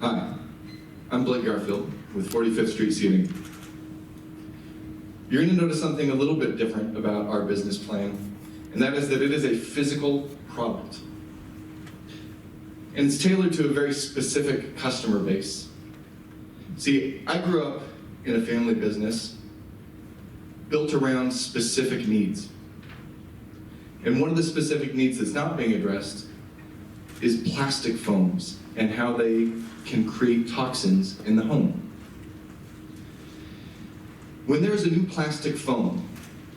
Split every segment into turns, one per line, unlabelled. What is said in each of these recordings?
Hi, I'm Blake Garfield with 45th Street Seating. You're going to notice something a little bit different about our business plan, and that is that it is a physical product. And it's tailored to a very specific customer base. See, I grew up in a family business built around specific needs. And one of the specific needs that's not being addressed is plastic foams and how they can create toxins in the home. When there's a new plastic foam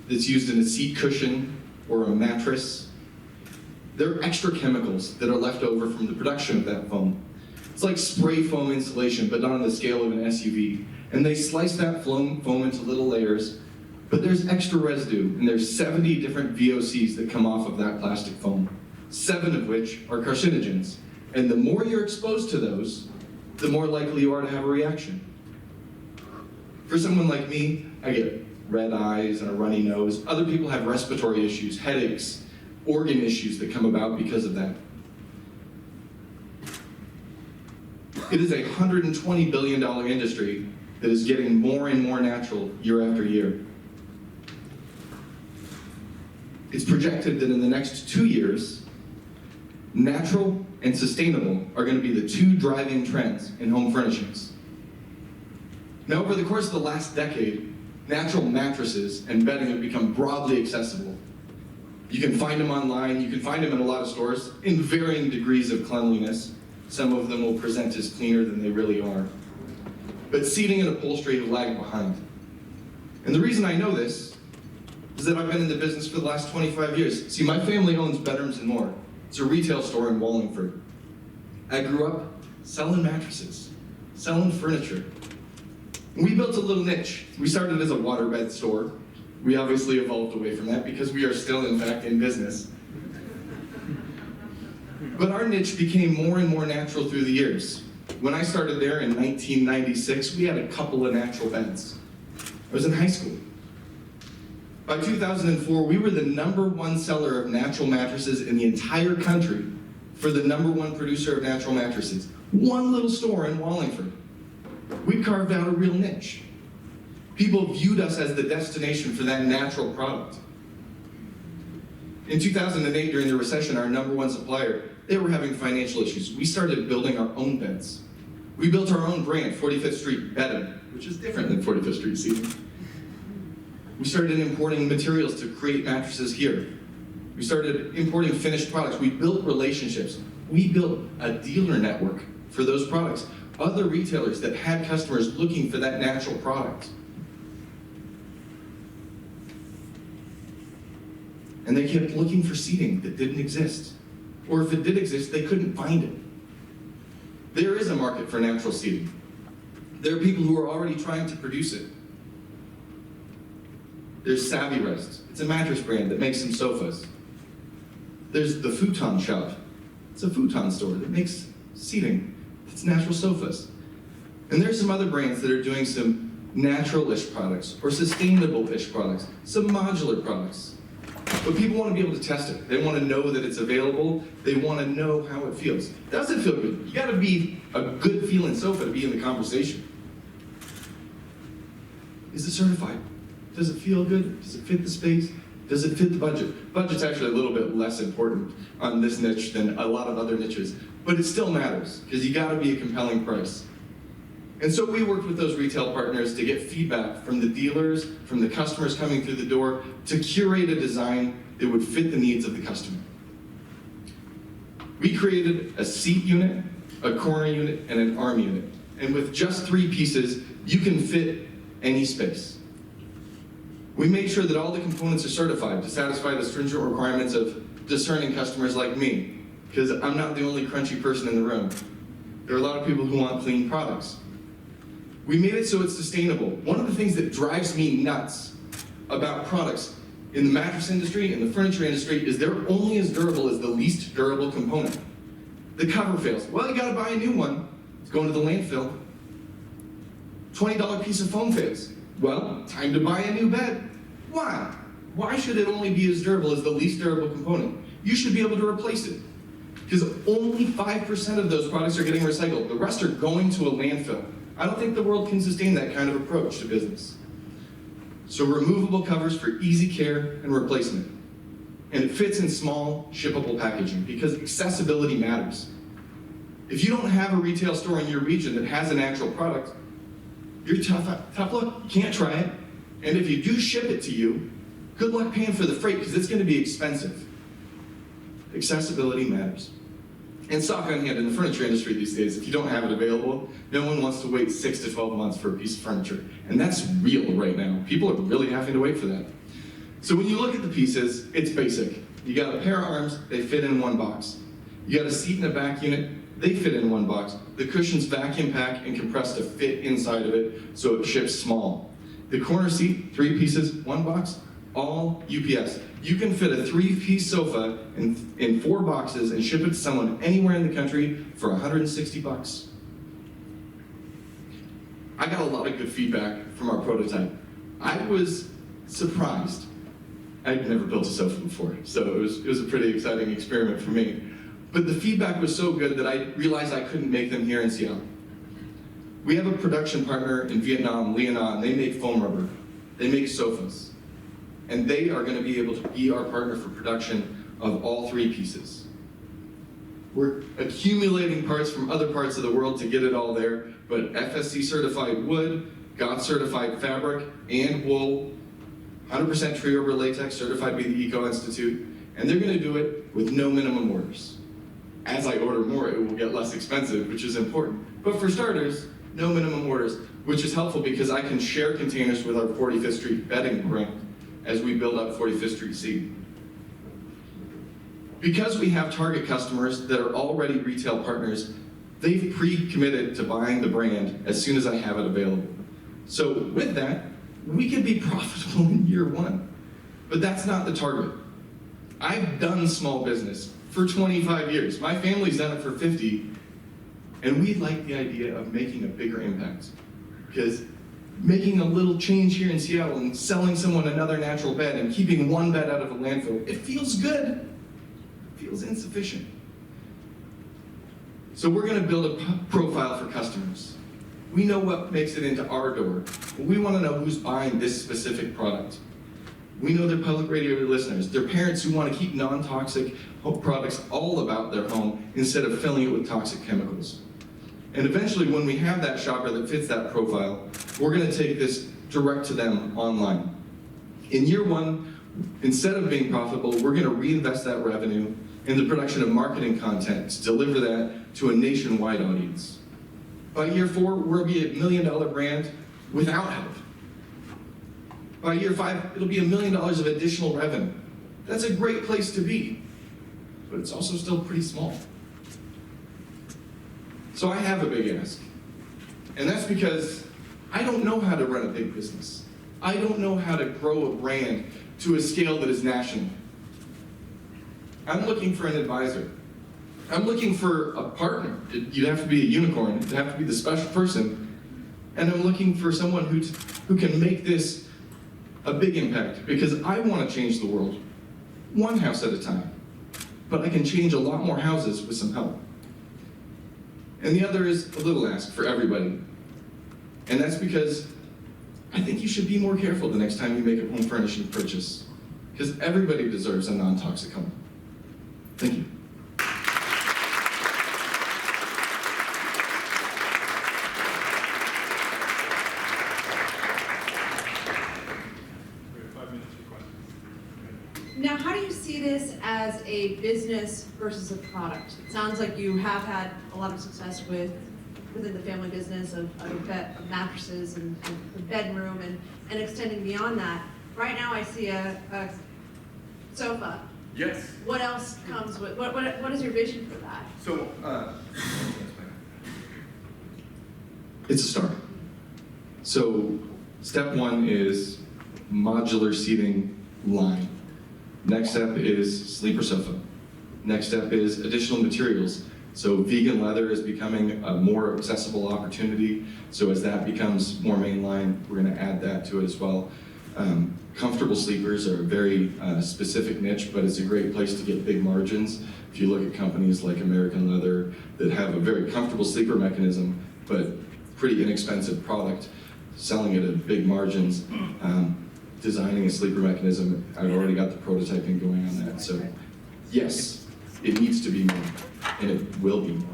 that's used in a seat cushion or a mattress, there are extra chemicals that are left over from the production of that foam. It's like spray foam insulation, but not on the scale of an SUV. And they slice that foam into little layers, but there's extra residue, and there's 70 different VOCs that come off of that plastic foam, 7 of which are carcinogens. And the more you're exposed to those, the more likely you are to have a reaction. For someone like me, I get red eyes and a runny nose. Other people have respiratory issues, headaches, organ issues that come about because of that. It is a $120 billion industry that is getting more and more natural year after year. It's projected that in the next 2 years, natural and sustainable are going to be the 2 driving trends in home furnishings. Now, over the course of the last decade, natural mattresses and bedding have become broadly accessible. You can find them online, you can find them in a lot of stores in varying degrees of cleanliness. Some of them will present as cleaner than they really are. But seating and upholstery have lagged behind. And the reason I know this is that I've been in the business for the last 25 years. See, my family owns Bedrooms and More. It's a retail store in Wallingford. I grew up selling mattresses, selling furniture. We built a little niche. We started as a waterbed store. We obviously evolved away from that because we are still, in fact, in business. But our niche became more and more natural through the years. When I started there in 1996, we had a couple of natural beds. I was in high school. By 2004, we were the #1 seller of natural mattresses in the entire country for the #1 producer of natural mattresses. One little store in Wallingford. We carved out a real niche. People viewed us as the destination for that natural product. In 2008, during the recession, our #1 supplier, they were having financial issues. We started building our own beds. We built our own brand, 45th Street Bedding, which is different than 45th Street Seating. We started importing materials to create mattresses here. We started importing finished products. We built relationships. We built a dealer network for those products. Other retailers that had customers looking for that natural product. And they kept looking for seating that didn't exist. Or if it did exist, they couldn't find it. There is a market for natural seating. There are people who are already trying to produce it. There's Savvy Rest. It's a mattress brand that makes some sofas. There's the Futon Shop. It's a futon store that makes seating. It's natural sofas. And there's some other brands that are doing some natural-ish products or sustainable-ish products, some modular products. But people want to be able to test it. They want to know that it's available. They want to know how it feels. Does it feel good? You got to be a good feeling sofa to be in the conversation. Is it certified? Does it feel good? Does it fit the space? Does it fit the budget? Budget's actually a little bit less important on this niche than a lot of other niches, but it still matters because you got to be a compelling price. And so we worked with those retail partners to get feedback from the dealers, from the customers coming through the door, to curate a design that would fit the needs of the customer. We created a seat unit, a corner unit, and an arm unit. And with just 3 pieces, you can fit any space. We made sure that all the components are certified to satisfy the stringent requirements of discerning customers like me, because I'm not the only crunchy person in the room. There are a lot of people who want clean products. We made it so it's sustainable. One of the things that drives me nuts about products in the mattress industry and the furniture industry is they're only as durable as the least durable component. The cover fails. Well, you gotta buy a new one. It's going to the landfill. $20 piece of foam fails. Well, time to buy a new bed. Why? Why should it only be as durable as the least durable component? You should be able to replace it. because only 5% of those products are getting recycled. The rest are going to a landfill. I don't think the world can sustain that kind of approach to business. So removable covers for easy care and replacement. And it fits in small, shippable packaging because accessibility matters. If you don't have a retail store in your region that has a natural product, you're tough luck, you can't try it. And if you do ship it to you, good luck paying for the freight because it's going to be expensive. Accessibility matters. And stock on hand in the furniture industry these days, if you don't have it available, no one wants to wait 6 to 12 months for a piece of furniture. And that's real right now. People are really having to wait for that. So when you look at the pieces, it's basic. You got a pair of arms, they fit in one box. You got a seat and a back unit, they fit in one box. The cushions vacuum pack and compress to fit inside of it so it ships small. The corner seat, 3 pieces, 1 box, all UPS. You can fit a 3-piece sofa in 4 boxes and ship it to someone anywhere in the country for $160. I got a lot of good feedback from our prototype. I was surprised. I'd never built a sofa before, so it was a pretty exciting experiment for me. But the feedback was so good that I realized I couldn't make them here in Seattle. We have a production partner in Vietnam, Lianon. They make foam rubber. They make sofas. And they are going to be able to be our partner for production of all 3 pieces. We're accumulating parts from other parts of the world to get it all there, but FSC certified wood, GOTS certified fabric and wool, 100% tree rubber latex certified by the Eco Institute, and they're going to do it with no minimum orders. As I order more, it will get less expensive, which is important. But for starters, no minimum orders, which is helpful because I can share containers with our 45th Street bedding brand as we build up 45th Street C. Because we have target customers that are already retail partners, they've pre-committed to buying the brand as soon as I have it available. So with that, we can be profitable in year 1. But that's not the target. I've done small business for 25 years. My family's done it for 50, and we like the idea of making a bigger impact. Because making a little change here in Seattle and selling someone another natural bed and keeping 1 bed out of a landfill, it feels good. It feels insufficient. So we're going to build a profile for customers. We know what makes it into our door. We want to know who's buying this specific product. We know their public radio listeners, their parents who want to keep non-toxic products all about their home instead of filling it with toxic chemicals. And eventually, when we have that shopper that fits that profile, we're going to take this direct to them online. In year 1, instead of being profitable, we're going to reinvest that revenue in the production of marketing content to deliver that to a nationwide audience. By year 4, we'll be a $1 million brand without help. By year 5, it'll be $1 million of additional revenue. That's a great place to be, but it's also still pretty small. So I have a big ask, and that's because I don't know how to run a big business. I don't know how to grow a brand to a scale that is national. I'm looking for an advisor. I'm looking for a partner. You'd have to be a unicorn. It'd have to be the special person. And I'm looking for someone who can make this a big impact, because I want to change the world, 1 house at a time. But I can change a lot more houses with some help. And the other is a little ask for everybody. And that's because I think you should be more careful the next time you make a home furnishing purchase, because everybody deserves a non-toxic home. Thank you.
Now, how do you see this as a business versus a product? It sounds like you have had a lot of success within the family business of mattresses and the bedroom and extending beyond that. Right now, I see a sofa.
Yes.
What else comes with, what is your vision for that?
So,
It's a start. So step 1 is modular seating line. Next step is sleeper sofa. Next step is additional materials. So vegan leather is becoming a more accessible opportunity. So as that becomes more mainline, we're going to add that to it as well. Comfortable sleepers are a very specific niche, but it's a great place to get big margins. If you look at companies like American Leather that have a very comfortable sleeper mechanism, but pretty inexpensive product, selling it at big margins, designing a sleeper mechanism, I've already got the prototyping going on that. So yes, it needs to be more, and it will be more.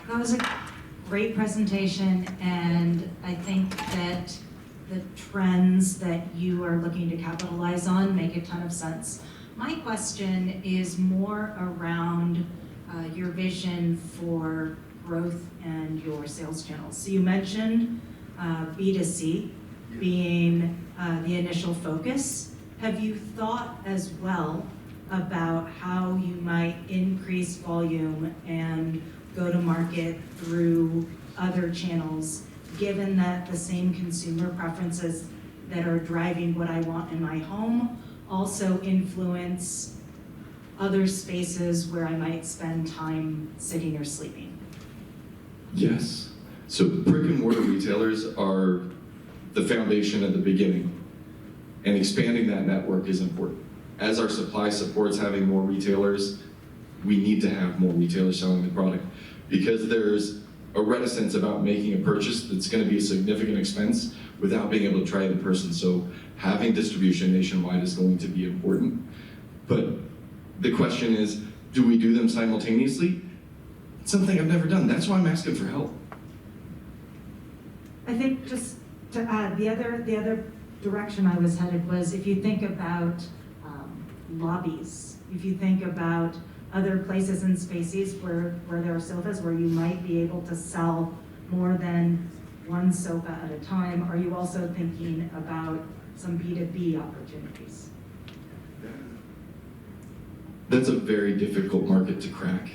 That was a great presentation, and I think that the trends that you are looking to capitalize on make a ton of sense. My question is more around your vision for growth and your sales channels. So you mentioned B2C being the initial focus. Have you thought as well about how you might increase volume and go to market through other channels, given that the same consumer preferences that are driving what I want in my home also influence other spaces where I might spend time sitting or sleeping?
Yes. So brick and mortar retailers are the foundation at the beginning, and expanding that network is important. As our supply supports having more retailers, we need to have more retailers selling the product, because there's a reticence about making a purchase that's going to be a significant expense without being able to try the person. So having distribution nationwide is going to be important. But the question is, do we do them simultaneously? It's something I've never done. That's why I'm asking for help.
I think just to add, the other direction I was headed was, if you think about lobbies, if you think about other places and spaces where there are sofas where you might be able to sell more than one sofa at a time, are you also thinking about some B2B opportunities?
That's a very difficult market to crack,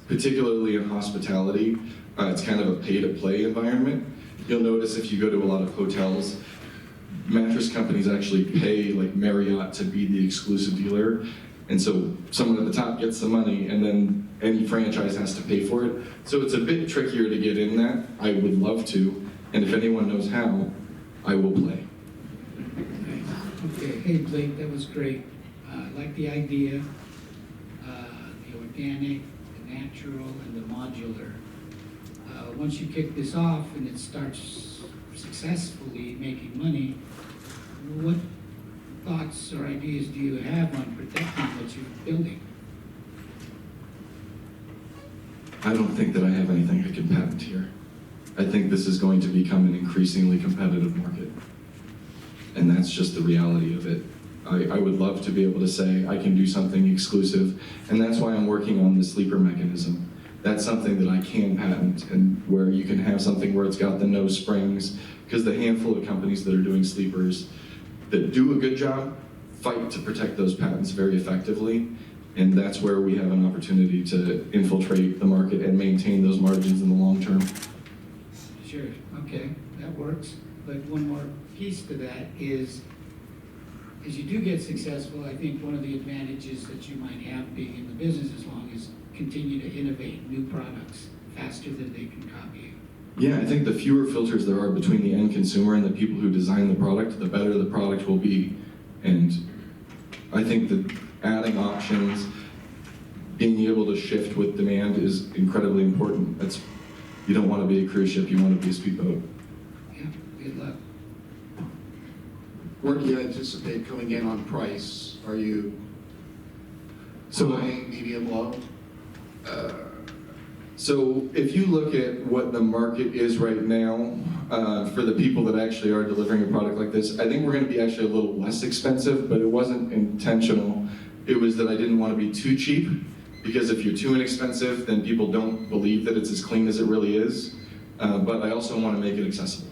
particularly in hospitality. It's kind of a pay-to-play environment. You'll notice if you go to a lot of hotels, mattress companies actually pay like Marriott to be the exclusive dealer. And so someone at the top gets the money, and then any franchise has to pay for it. So it's a bit trickier to get in that. I would love to, and if anyone knows how, I will play.
Okay, hey Blake, that was great. I like the idea, the organic, the natural, and the modular. Once you kick this off and it starts successfully making money, what thoughts or ideas do you have on protecting what you're building?
I don't think that I have anything I can patent here. I think this is going to become an increasingly competitive market. And that's just the reality of it. I would love to be able to say I can do something exclusive, and that's why I'm working on the sleeper mechanism. That's something that I can patent, and where you can have something where it's got the no springs, because the handful of companies that are doing sleepers that do a good job fight to protect those patents very effectively, and that's where we have an opportunity to infiltrate the market and maintain those margins in the long term.
Sure, okay, that works. But one more piece to that is, as you do get successful, I think one of the advantages that you might have being in the business as long is continue to innovate new products faster than they can copy you.
Yeah, I think the fewer filters there are between the end consumer and the people who design the product, the better the product will be. And I think that adding options, being able to shift with demand is incredibly important. You don't want to be a cruise ship, you want to be a speedboat.
Yeah, good luck.
Where do you anticipate coming in on price? Are you high, medium, low?
So if you look at what the market is right now, for the people that actually are delivering a product like this, I think we're going to be actually a little less expensive, but it wasn't intentional. It was that I didn't want to be too cheap, because if you're too inexpensive, then people don't believe that it's as clean as it really is. But I also want to make it accessible.